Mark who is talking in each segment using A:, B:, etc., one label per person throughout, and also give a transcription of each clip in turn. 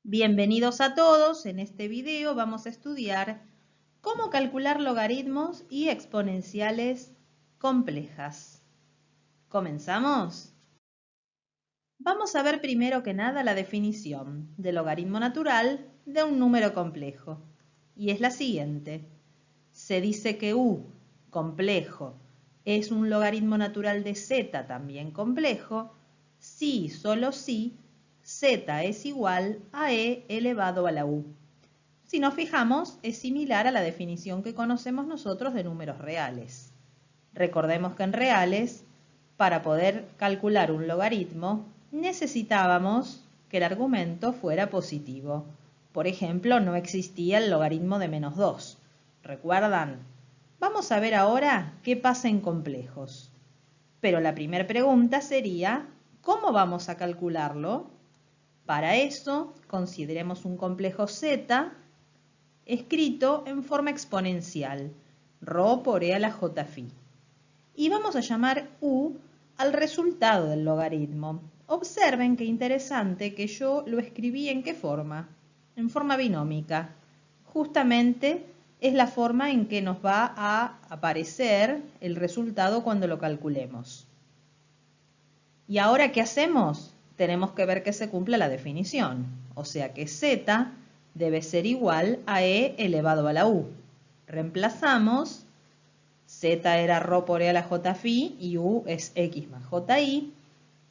A: Bienvenidos a todos. En este video vamos a estudiar cómo calcular logaritmos y exponenciales complejas. ¿Comenzamos? Vamos a ver primero que nada la definición de logaritmo natural de un número complejo. Y es la siguiente. Se dice que u complejo es un logaritmo natural de z también complejo si y solo si z es igual a e elevado a la u. Si nos fijamos, es similar a la definición que conocemos nosotros de números reales. Recordemos que en reales, para poder calcular un logaritmo, necesitábamos que el argumento fuera positivo. Por ejemplo, no existía el logaritmo de -2. ¿Recuerdan? Vamos a ver ahora qué pasa en complejos. Pero la primera pregunta sería, ¿cómo vamos a calcularlo? Para eso, consideremos un complejo z escrito en forma exponencial, ρ por e a la j phi. Y vamos a llamar u al resultado del logaritmo. Observen qué interesante que yo lo escribí ¿en qué forma? En forma binómica. Justamente es la forma en que nos va a aparecer el resultado cuando lo calculemos. ¿Y ahora qué hacemos? Tenemos que ver que se cumpla la definición. O sea que z debe ser igual a e elevado a la u. Reemplazamos. Z era ρ por e a la j phi y u es x más ji.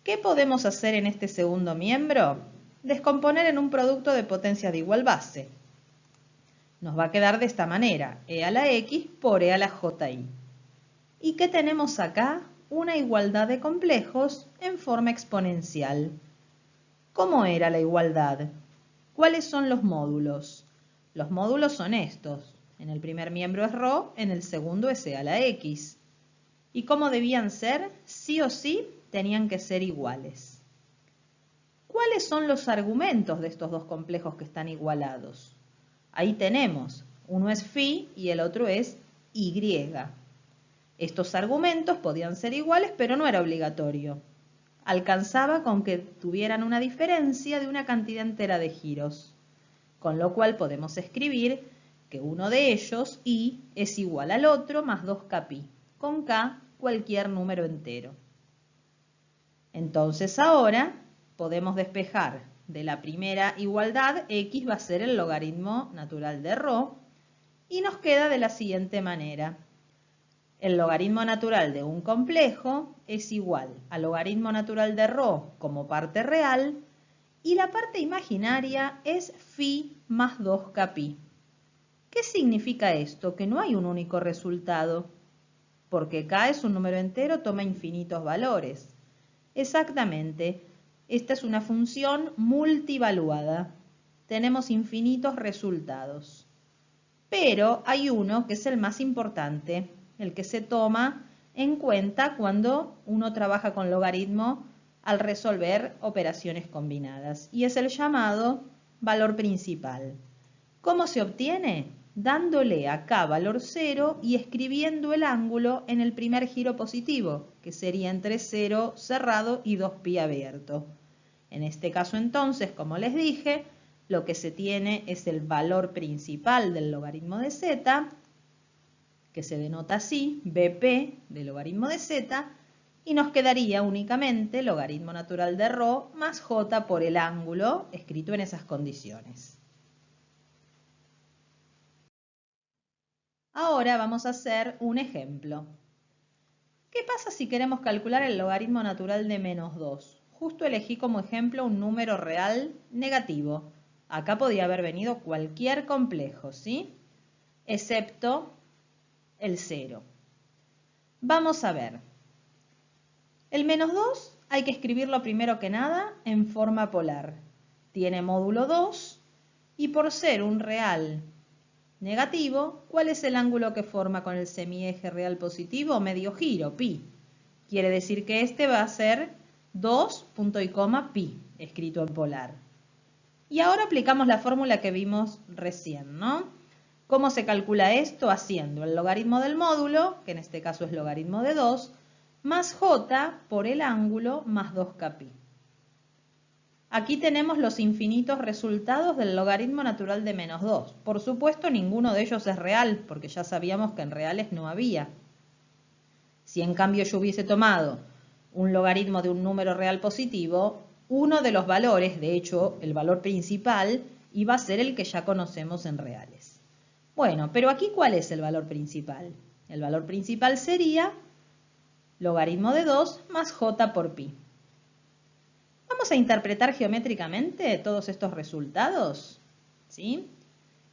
A: ¿Qué podemos hacer en este segundo miembro? Descomponer en un producto de potencias de igual base. Nos va a quedar de esta manera, e a la x por e a la ji. ¿Y qué tenemos acá? Una igualdad de complejos en forma exponencial. ¿Cómo era la igualdad? ¿Cuáles son los módulos? Los módulos son estos. En el primer miembro es ρ, en el segundo es e a la x. ¿Y cómo debían ser? Sí o sí tenían que ser iguales. ¿Cuáles son los argumentos de estos dos complejos que están igualados? Ahí tenemos, uno es phi y el otro es y. Estos argumentos podían ser iguales, pero no era obligatorio. Alcanzaba con que tuvieran una diferencia de una cantidad entera de giros. Con lo cual podemos escribir que uno de ellos, y, es igual al otro más 2kπ, con k cualquier número entero. Entonces ahora podemos despejar de la primera igualdad, x va a ser el logaritmo natural de ρ, y nos queda de la siguiente manera. El logaritmo natural de un complejo es igual al logaritmo natural de ρ como parte real, y la parte imaginaria es phi más 2kπ. ¿Qué significa esto? Que no hay un único resultado, porque k es un número entero, toma infinitos valores. Exactamente, esta es una función multivaluada. Tenemos infinitos resultados. Pero hay uno que es el más importante, el que se toma en cuenta cuando uno trabaja con logaritmo al resolver operaciones combinadas, y es el llamado valor principal. ¿Cómo se obtiene? Dándole a k valor 0 y escribiendo el ángulo en el primer giro positivo, que sería entre 0 cerrado y 2π abierto. En este caso entonces, como les dije, lo que se tiene es el valor principal del logaritmo de z, que se denota así, bp del logaritmo de z, y nos quedaría únicamente logaritmo natural de ρ más j por el ángulo, escrito en esas condiciones. Ahora vamos a hacer un ejemplo. ¿Qué pasa si queremos calcular el logaritmo natural de -2? Justo elegí como ejemplo un número real negativo. Acá podía haber venido cualquier complejo, ¿sí? Excepto el 0. Vamos a ver. El -2 hay que escribirlo primero que nada en forma polar. Tiene módulo 2 y por ser un real negativo, ¿cuál es el ángulo que forma con el semieje real positivo? Medio giro, pi. Quiere decir que este va a ser 2, punto y coma, pi, escrito en polar. Y ahora aplicamos la fórmula que vimos recién, ¿no? ¿Cómo se calcula esto? Haciendo el logaritmo del módulo, que en este caso es logaritmo de 2, más j por el ángulo más 2kπ. Aquí tenemos los infinitos resultados del logaritmo natural de menos 2. Por supuesto, ninguno de ellos es real, porque ya sabíamos que en reales no había. Si en cambio yo hubiese tomado un logaritmo de un número real positivo, uno de los valores, de hecho el valor principal, iba a ser el que ya conocemos en reales. Bueno, pero aquí ¿cuál es el valor principal? El valor principal sería logaritmo de 2 más j por pi. Vamos a interpretar geométricamente todos estos resultados, ¿sí?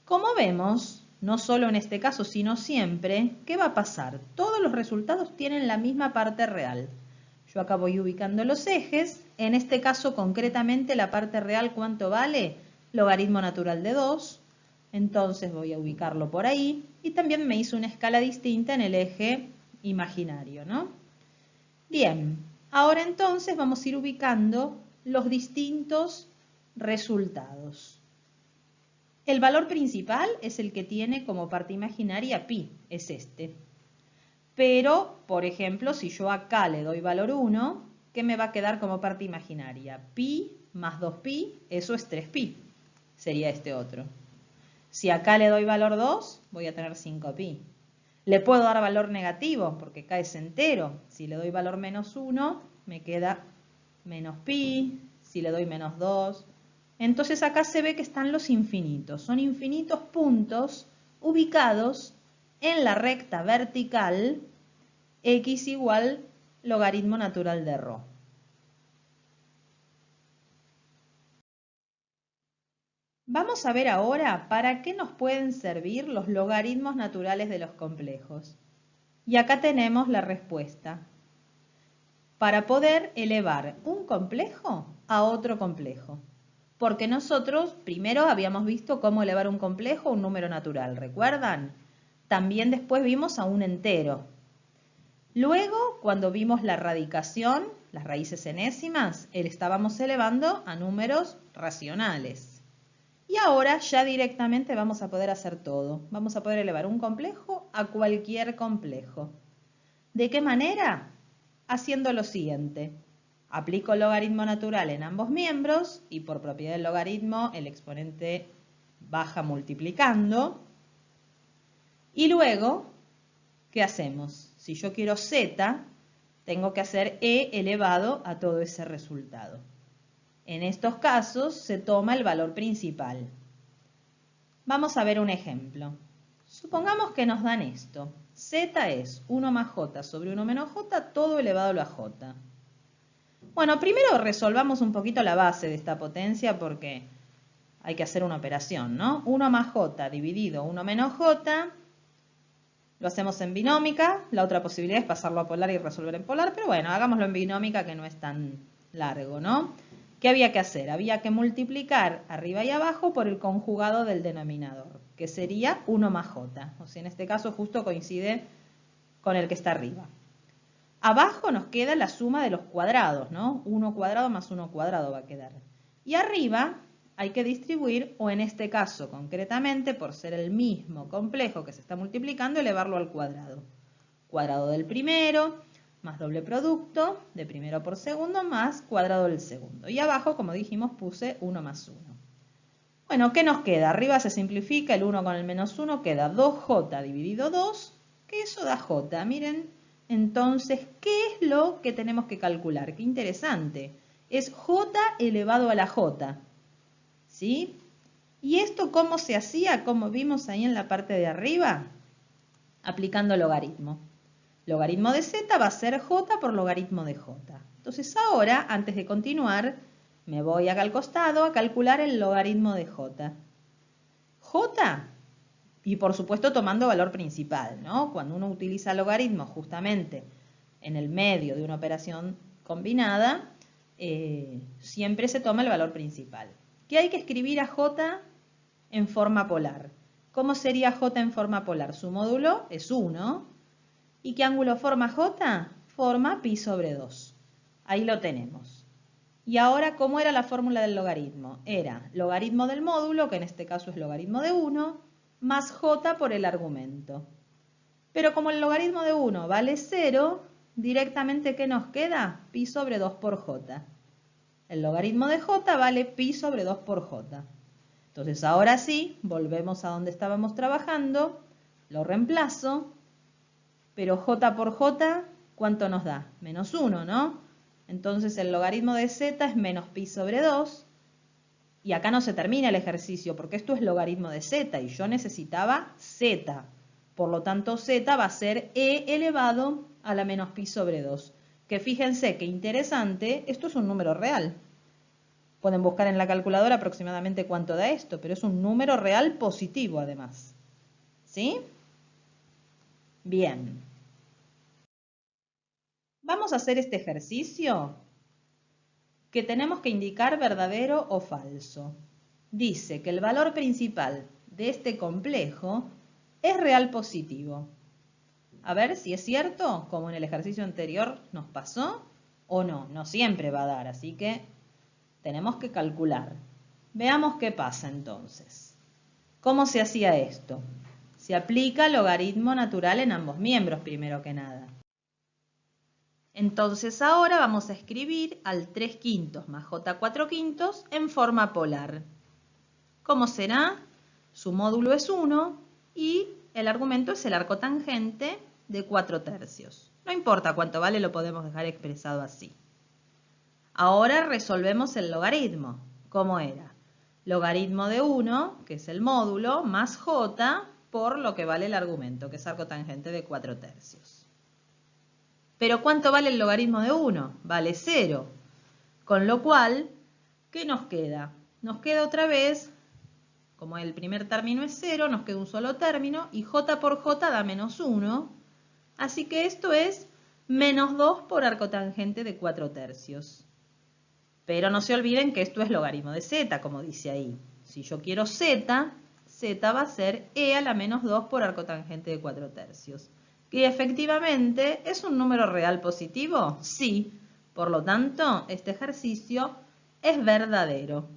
A: Como vemos, no solo en este caso, sino siempre, ¿qué va a pasar? Todos los resultados tienen la misma parte real. Yo acá voy ubicando los ejes. En este caso, concretamente, la parte real, ¿cuánto vale? Logaritmo natural de 2. Entonces voy a ubicarlo por ahí. Y también me hizo una escala distinta en el eje imaginario, ¿no? Bien, ahora entonces vamos a ir ubicando los distintos resultados. El valor principal es el que tiene como parte imaginaria pi, es este. Pero, por ejemplo, si yo acá le doy valor 1, ¿qué me va a quedar como parte imaginaria? Pi más 2pi, eso es 3pi. Sería este otro. Si acá le doy valor 2, voy a tener 5pi. Le puedo dar valor negativo, porque acá es entero. Si le doy valor menos 1, me queda menos pi. Si le doy menos 2. Entonces acá se ve que están los infinitos. Son infinitos puntos ubicados en la recta vertical x igual logaritmo natural de ρ. Vamos a ver ahora para qué nos pueden servir los logaritmos naturales de los complejos. Y acá tenemos la respuesta. Para poder elevar un complejo a otro complejo. Porque nosotros primero habíamos visto cómo elevar un complejo a un número natural, ¿recuerdan? También después vimos a un entero. Luego, cuando vimos la radicación, las raíces enésimas, estábamos elevando a números racionales. Y ahora ya directamente vamos a poder hacer todo. Vamos a poder elevar un complejo a cualquier complejo. ¿De qué manera? Haciendo lo siguiente. Aplico el logaritmo natural en ambos miembros y por propiedad del logaritmo el exponente baja multiplicando. Y luego, ¿qué hacemos? Si yo quiero z, tengo que hacer e elevado a todo ese resultado. En estos casos se toma el valor principal. Vamos a ver un ejemplo. Supongamos que nos dan esto. Z es 1 más j sobre 1 menos j, todo elevado a la j. Bueno, primero resolvamos un poquito la base de esta potencia porque hay que hacer una operación, ¿no? 1 más j dividido 1 menos j, lo hacemos en binómica, la otra posibilidad es pasarlo a polar y resolver en polar, pero bueno, hagámoslo en binómica que no es tan largo, ¿no? ¿Qué había que hacer? Había que multiplicar arriba y abajo por el conjugado del denominador, que sería 1 más j. O sea, en este caso justo coincide con el que está arriba. Abajo nos queda la suma de los cuadrados, ¿no? 1 cuadrado más 1 cuadrado va a quedar. Y arriba hay que distribuir, o en este caso concretamente, por ser el mismo complejo que se está multiplicando, elevarlo al cuadrado. Cuadrado del primero, más doble producto, de primero por segundo, más cuadrado del segundo. Y abajo, como dijimos, puse 1 más 1. Bueno, ¿qué nos queda? Arriba se simplifica, el 1 con el menos 1 queda 2j dividido 2, que eso da j. Miren, entonces, ¿qué es lo que tenemos que calcular? Qué interesante. Es j elevado a la j. ¿Sí? ¿Y esto cómo se hacía? Como vimos ahí en la parte de arriba, aplicando logaritmo. Logaritmo de z va a ser j por logaritmo de j. Entonces ahora, antes de continuar, me voy acá al costado a calcular el logaritmo de j. J, y por supuesto tomando valor principal, ¿no? Cuando uno utiliza logaritmo justamente en el medio de una operación combinada, siempre se toma el valor principal. ¿Qué hay que escribir a j en forma polar? ¿Cómo sería j en forma polar? Su módulo es 1. ¿Y qué ángulo forma j? Forma pi sobre 2. Ahí lo tenemos. Y ahora, ¿cómo era la fórmula del logaritmo? Era logaritmo del módulo, que en este caso es logaritmo de 1, más j por el argumento. Pero como el logaritmo de 1 vale 0, directamente ¿qué nos queda? Pi sobre 2 por j. El logaritmo de j vale pi sobre 2 por j. Entonces ahora sí, volvemos a donde estábamos trabajando, lo reemplazo, pero j por j, ¿cuánto nos da? Menos 1, ¿no? Entonces el logaritmo de z es menos pi sobre 2. Y acá no se termina el ejercicio, porque esto es logaritmo de z y yo necesitaba z. Por lo tanto, z va a ser e elevado a la menos pi sobre 2. Que fíjense qué interesante, esto es un número real. Pueden buscar en la calculadora aproximadamente cuánto da esto, pero es un número real positivo además. ¿Sí? Bien. Vamos a hacer este ejercicio que tenemos que indicar verdadero o falso. Dice que el valor principal de este complejo es real positivo. A ver si es cierto, como en el ejercicio anterior nos pasó, o no. No siempre va a dar, así que tenemos que calcular. Veamos qué pasa entonces. ¿Cómo se hacía esto? Se aplica logaritmo natural en ambos miembros, primero que nada. Entonces ahora vamos a escribir al 3/5 más j4/5 en forma polar. ¿Cómo será? Su módulo es 1 y el argumento es el arco tangente de 4/3. No importa cuánto vale, lo podemos dejar expresado así. Ahora resolvemos el logaritmo. ¿Cómo era? Logaritmo de 1, que es el módulo, más j por lo que vale el argumento, que es arco tangente de 4/3. Pero ¿cuánto vale el logaritmo de 1? Vale 0. Con lo cual, ¿qué nos queda? Nos queda otra vez, como el primer término es 0, nos queda un solo término y j por j da menos 1. Así que esto es menos 2 por arco tangente de 4/3. Pero no se olviden que esto es logaritmo de z, como dice ahí. Si yo quiero z, z va a ser e a la menos 2 por arco tangente de 4/3. ¿Que efectivamente es un número real positivo? Sí. Por lo tanto, este ejercicio es verdadero.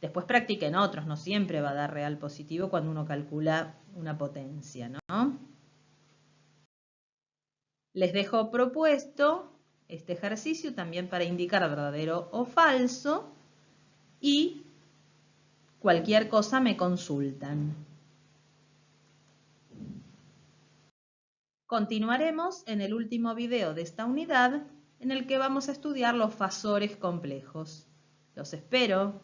A: Después practiquen otros, no siempre va a dar real positivo cuando uno calcula una potencia, ¿no? Les dejo propuesto este ejercicio también para indicar verdadero o falso y cualquier cosa me consultan. Continuaremos en el último video de esta unidad en el que vamos a estudiar los fasores complejos. Los espero.